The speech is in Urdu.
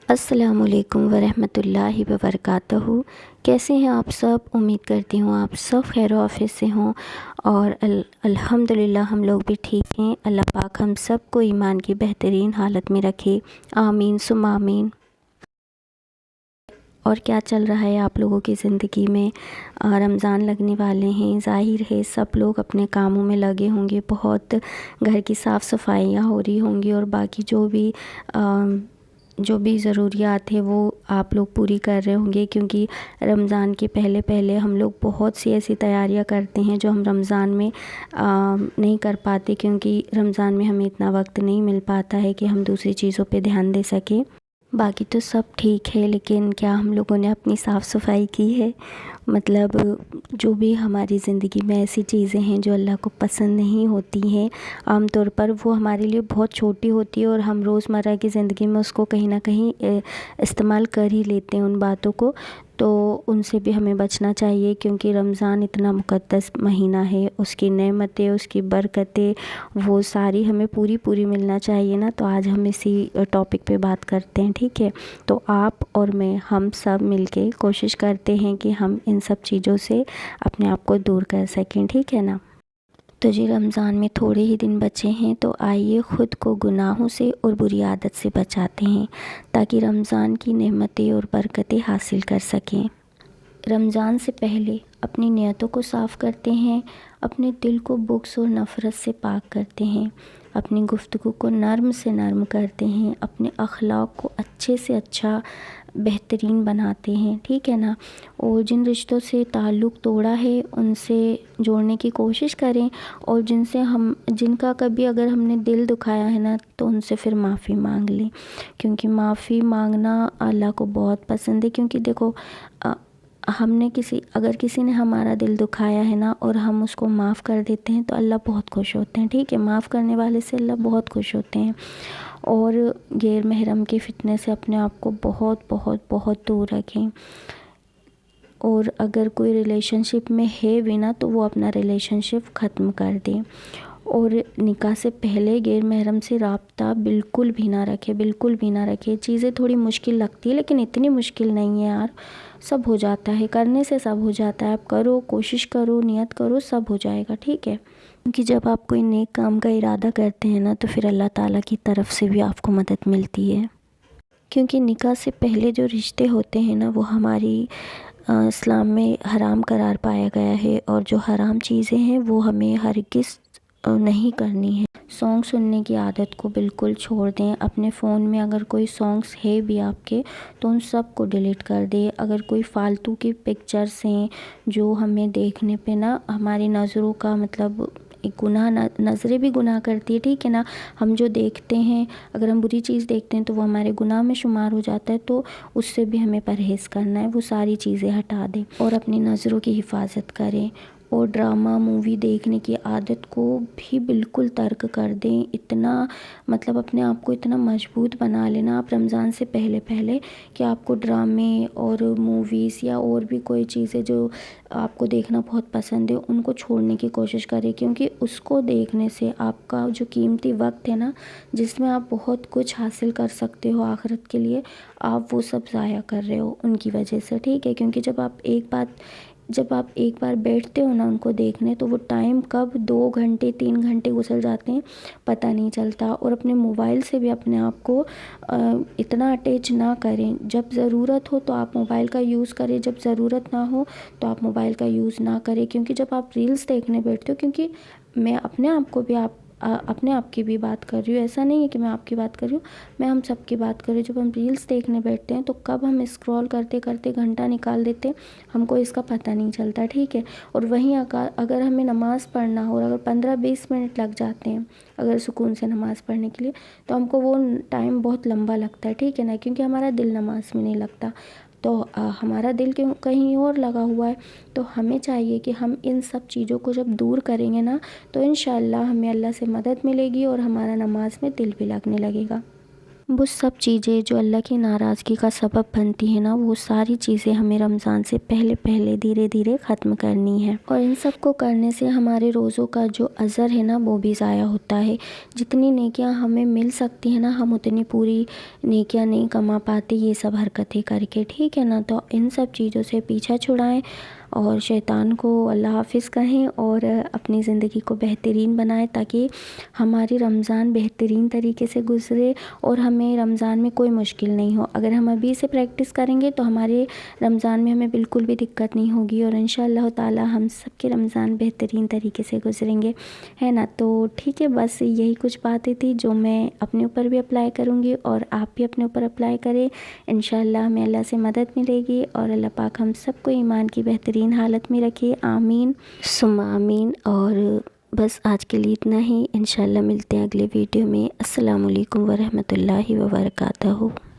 السلام علیکم ورحمۃ اللہ وبرکاتہ۔ کیسے ہیں آپ سب؟ امید کرتی ہوں آپ سب خیر و عافیت سے ہوں، اور الحمدللہ ہم لوگ بھی ٹھیک ہیں۔ اللہ پاک ہم سب کو ایمان کی بہترین حالت میں رکھے، آمین ثم آمین۔ اور کیا چل رہا ہے آپ لوگوں کی زندگی میں؟ رمضان لگنے والے ہیں، ظاہر ہے سب لوگ اپنے کاموں میں لگے ہوں گے، بہت گھر کی صاف صفائیاں ہو رہی ہوں گی، اور باقی جو بھی ضروریات ہے وہ آپ لوگ پوری کر رہے ہوں گے، کیونکہ رمضان کے پہلے ہم لوگ بہت سی ایسی تیاریاں کرتے ہیں جو ہم رمضان میں نہیں کر پاتے، کیونکہ رمضان میں ہمیں اتنا وقت نہیں مل پاتا ہے کہ ہم دوسری چیزوں پہ دھیان دے سکیں۔ باقی تو سب ٹھیک ہے، لیکن کیا ہم لوگوں نے اپنی صاف صفائی کی ہے؟ مطلب جو بھی ہماری زندگی میں ایسی چیزیں ہیں جو اللہ کو پسند نہیں ہوتی ہیں، عام طور پر وہ ہمارے لیے بہت چھوٹی ہوتی ہے، اور ہم روزمرہ کی زندگی میں اس کو کہیں نہ کہیں استعمال کر ہی لیتے ہیں ان باتوں کو، تو ان سے بھی ہمیں بچنا چاہیے، کیونکہ رمضان اتنا مقدس مہینہ ہے، اس کی نعمتیں، اس کی برکتیں، وہ ساری ہمیں پوری ملنا چاہیے نا۔ تو آج ہم اسی ٹاپک پہ بات کرتے ہیں، ٹھیک ہے؟ تو آپ اور میں، ہم سب مل کے کوشش کرتے ہیں کہ ہم ان سب چیزوں سے اپنے آپ کو دور کر سکیں، ٹھیک ہے نا؟ تو جی رمضان میں تھوڑے ہی دن بچے ہیں، تو آئیے خود کو گناہوں سے اور بری عادت سے بچاتے ہیں، تاکہ رمضان کی نعمتیں اور برکتیں حاصل کر سکیں۔ رمضان سے پہلے اپنی نیتوں کو صاف کرتے ہیں، اپنے دل کو بغض اور نفرت سے پاک کرتے ہیں، اپنی گفتگو کو نرم سے نرم کرتے ہیں، اپنے اخلاق کو اچھے سے اچھا بہترین بناتے ہیں، ٹھیک ہے نا؟ اور جن رشتوں سے تعلق توڑا ہے ان سے جوڑنے کی کوشش کریں، اور جن کا کبھی اگر ہم نے دل دکھایا ہے نا، تو ان سے پھر معافی مانگ لیں، کیونکہ معافی مانگنا اللہ کو بہت پسند ہے۔ کیونکہ دیکھو، اگر کسی نے ہمارا دل دکھایا ہے نا، اور ہم اس کو معاف کر دیتے ہیں، تو اللہ بہت خوش ہوتے ہیں، ٹھیک ہے؟ معاف کرنے والے سے اللہ بہت خوش ہوتے ہیں۔ اور غیر محرم کے فتنے سے اپنے آپ کو بہت دور رکھیں، اور اگر کوئی ریلیشن شپ میں ہے بھی نا، تو وہ اپنا ریلیشن شپ ختم کر دیں، اور نکاح سے پہلے غیر محرم سے رابطہ بالکل بھی نہ رکھے۔ چیزیں تھوڑی مشکل لگتی ہے، لیکن اتنی مشکل نہیں ہے یار، سب ہو جاتا ہے، کرنے سے سب ہو جاتا ہے۔ آپ کرو، کوشش کرو، نیت کرو، سب ہو جائے گا، ٹھیک ہے؟ کیونکہ جب آپ کوئی نیک کام کا ارادہ کرتے ہیں نا، تو پھر اللہ تعالیٰ کی طرف سے بھی آپ کو مدد ملتی ہے۔ کیونکہ نکاح سے پہلے جو رشتے ہوتے ہیں نا، وہ ہماری اسلام میں حرام قرار پایا گیا ہے، اور جو حرام چیزیں ہیں وہ ہمیں ہرگز نہیں کرنی ہے۔ سانگ سننے کی عادت کو بالکل چھوڑ دیں۔ اپنے فون میں اگر کوئی سانگس ہے بھی آپ کے، تو ان سب کو ڈیلیٹ کر دیں۔ اگر کوئی فالتو کی پکچرز ہیں جو ہمیں دیکھنے پہ نا ہماری نظروں کا مطلب ایک نظریں بھی گناہ کرتی ہے، ٹھیک ہے نا؟ ہم جو دیکھتے ہیں، اگر ہم بری چیز دیکھتے ہیں تو وہ ہمارے گناہ میں شمار ہو جاتا ہے، تو اس سے بھی ہمیں پرہیز کرنا ہے، وہ ساری چیزیں ہٹا دیں، اور اپنی نظروں کی حفاظت کریں۔ اور ڈرامہ مووی دیکھنے کی عادت کو بھی بالکل ترک کر دیں۔ اتنا مطلب اپنے آپ کو اتنا مضبوط بنا لینا آپ رمضان سے پہلے کہ آپ کو ڈرامے اور موویز یا اور بھی کوئی چیزیں جو آپ کو دیکھنا بہت پسند ہے، ان کو چھوڑنے کی کوشش کریں، کیونکہ اس کو دیکھنے سے آپ کا جو قیمتی وقت ہے نا، جس میں آپ بہت کچھ حاصل کر سکتے ہو آخرت کے لیے، آپ وہ سب ضائع کر رہے ہو ان کی وجہ سے، ٹھیک ہے؟ کیونکہ جب آپ ایک بار بیٹھتے ہو نا ان کو دیکھنے، تو وہ ٹائم کب 2 گھنٹے 3 گھنٹے گزر جاتے ہیں پتہ نہیں چلتا۔ اور اپنے موبائل سے بھی اپنے آپ کو اتنا اٹیچ نہ کریں۔ جب ضرورت ہو تو آپ موبائل کا یوز کریں، جب ضرورت نہ ہو تو آپ موبائل کا یوز نہ کریں۔ کیونکہ جب آپ ریلز دیکھنے بیٹھتے ہو، کیونکہ میں اپنے آپ کی بھی بات کر رہی ہوں، ایسا نہیں ہے کہ میں آپ کی بات کر رہی ہوں، میں ہم سب کی بات کر رہی ہوں۔ جب ہم ریلز دیکھنے بیٹھتے ہیں تو کب ہم اسکرول کرتے کرتے گھنٹہ نکال دیتے ہیں، ہم کو اس کا پتہ نہیں چلتا، ٹھیک ہے؟ اور وہیں اگر ہمیں نماز پڑھنا ہو، اگر 15-20 منٹ لگ جاتے ہیں اگر سکون سے نماز پڑھنے کے لیے، تو ہم کو وہ ٹائم بہت لمبا لگتا ہے، ٹھیک ہے نا؟ کیونکہ ہمارا دل نماز میں نہیں لگتا، تو ہمارا دل کہیں اور لگا ہوا ہے۔ تو ہمیں چاہیے کہ ہم ان سب چیزوں کو جب دور کریں گے نا، تو انشاءاللہ ہمیں اللہ سے مدد ملے گی، اور ہمارا نماز میں دل بھی لگنے لگے گا۔ وہ سب چیزیں جو اللہ کی ناراضگی کا سبب بنتی ہیں نا، وہ ساری چیزیں ہمیں رمضان سے پہلے دھیرے دھیرے ختم کرنی ہے، اور ان سب کو کرنے سے ہمارے روزوں کا جو اجر ہے نا وہ بھی ضائع ہوتا ہے۔ جتنی نیکیاں ہمیں مل سکتی ہیں نا، ہم اتنی پوری نیکیاں نہیں کما پاتے یہ سب حرکتیں کر کے، ٹھیک ہے نا۔ تو ان سب چیزوں سے پیچھا چھڑائیں اور شیطان کو اللہ حافظ کہیں اور اپنی زندگی کو بہترین بنائیں، تاکہ ہماری رمضان بہترین طریقے سے گزرے اور ہمیں رمضان میں کوئی مشکل نہیں ہو۔ اگر ہم ابھی سے پریکٹس کریں گے تو ہمارے رمضان میں ہمیں بالکل بھی دقت نہیں ہوگی، اور انشاءاللہ تعالی ہم سب کے رمضان بہترین طریقے سے گزریں گے، ہے نا۔ تو ٹھیک ہے، بس یہی کچھ باتیں تھی جو میں اپنے اوپر بھی اپلائی کروں گی، اور آپ بھی اپنے اوپر اپلائی کریں۔ انشاءاللہ ہمیں اللہ سے مدد ملے گی، اور اللہ پاک ہم سب کو ایمان کی بہترین حالت میں رکھے، آمین ثم آمین۔ اور بس آج کے لیے اتنا ہی، انشاءاللہ ملتے ہیں اگلے ویڈیو میں۔ السلام علیکم ورحمۃ اللہ وبرکاتہ۔